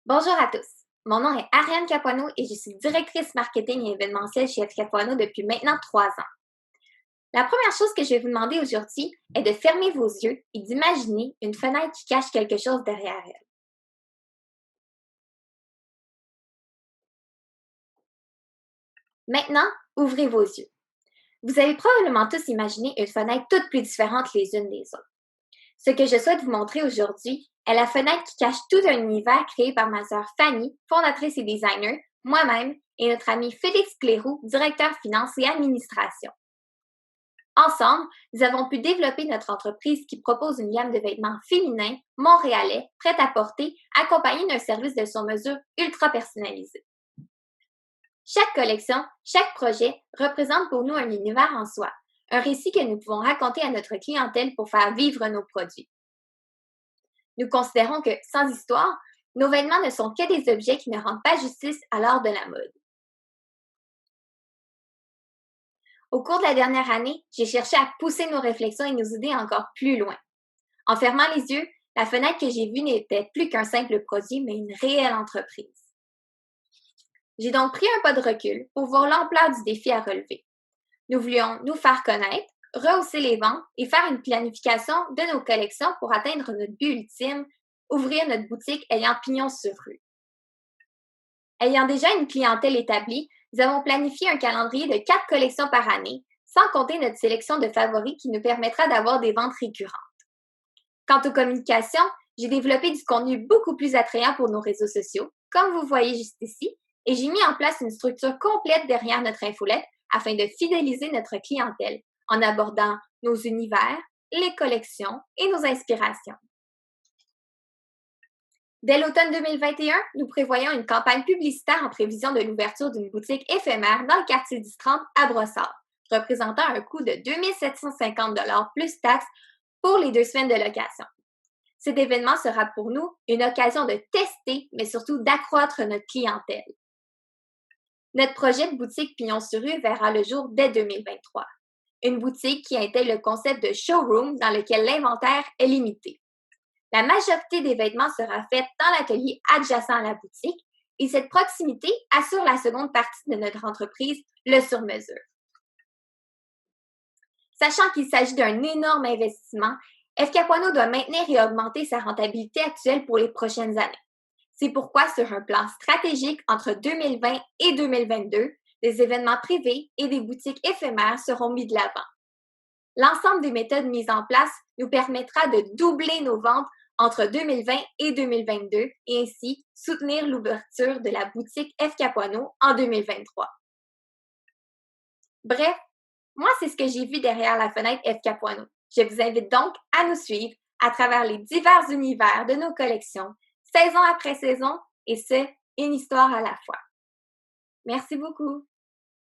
Bonjour à tous. Mon nom est Ariane Capuano et je suis directrice marketing et événementielle chez F. Capuano depuis maintenant 3 ans. La première chose que je vais vous demander aujourd'hui est de fermer vos yeux et d'imaginer une fenêtre qui cache quelque chose derrière elle. Maintenant, ouvrez vos yeux. Vous avez probablement tous imaginé une fenêtre toutes plus différentes les unes des autres. Ce que je souhaite vous montrer aujourd'hui est la fenêtre qui cache tout un univers créé par ma sœur Fanny, fondatrice et designer, moi-même et notre ami Félix Cléroux, directeur finance et administration. Ensemble, nous avons pu développer notre entreprise qui propose une gamme de vêtements féminins, montréalais, prêts à porter, accompagnés d'un service de sur-mesure ultra personnalisé. Chaque collection, chaque projet représente pour nous un univers en soi, un récit que nous pouvons raconter à notre clientèle pour faire vivre nos produits. Nous considérons que, sans histoire, nos vêtements ne sont que des objets qui ne rendent pas justice à l'art de la mode. Au cours de la dernière année, j'ai cherché à pousser nos réflexions et nos idées encore plus loin. En fermant les yeux, la fenêtre que j'ai vue n'était plus qu'un simple produit, mais une réelle entreprise. J'ai donc pris un pas de recul pour voir l'ampleur du défi à relever. Nous voulions nous faire connaître, rehausser les ventes et faire une planification de nos collections pour atteindre notre but ultime, ouvrir notre boutique ayant pignon sur rue. Ayant déjà une clientèle établie, nous avons planifié un calendrier de 4 collections par année, sans compter notre sélection de favoris qui nous permettra d'avoir des ventes récurrentes. Quant aux communications, j'ai développé du contenu beaucoup plus attrayant pour nos réseaux sociaux, comme vous voyez juste ici, et j'ai mis en place une structure complète derrière notre infolette afin de fidéliser notre clientèle en abordant nos univers, les collections et nos inspirations. Dès l'automne 2021, nous prévoyons une campagne publicitaire en prévision de l'ouverture d'une boutique éphémère dans le quartier du 30 à Brossard, représentant un coût de 2 750 plus taxes pour les 2 semaines de location. Cet événement sera pour nous une occasion de tester, mais surtout d'accroître notre clientèle. Notre projet de boutique Pignon sur rue verra le jour dès 2023. Une boutique qui intègre le concept de showroom dans lequel l'inventaire est limité. La majorité des vêtements sera faite dans l'atelier adjacent à la boutique et cette proximité assure la seconde partie de notre entreprise, le sur-mesure. Sachant qu'il s'agit d'un énorme investissement, F. Capuano doit maintenir et augmenter sa rentabilité actuelle pour les prochaines années. C'est pourquoi, sur un plan stratégique entre 2020 et 2022, des événements privés et des boutiques éphémères seront mis de l'avant. L'ensemble des méthodes mises en place nous permettra de doubler nos ventes entre 2020 et 2022 et ainsi soutenir l'ouverture de la boutique F. Capuano en 2023. Bref, moi, c'est ce que j'ai vu derrière la fenêtre F. Capuano. Je vous invite donc à nous suivre à travers les divers univers de nos collections, saison après saison, et ce, une histoire à la fois. Merci beaucoup.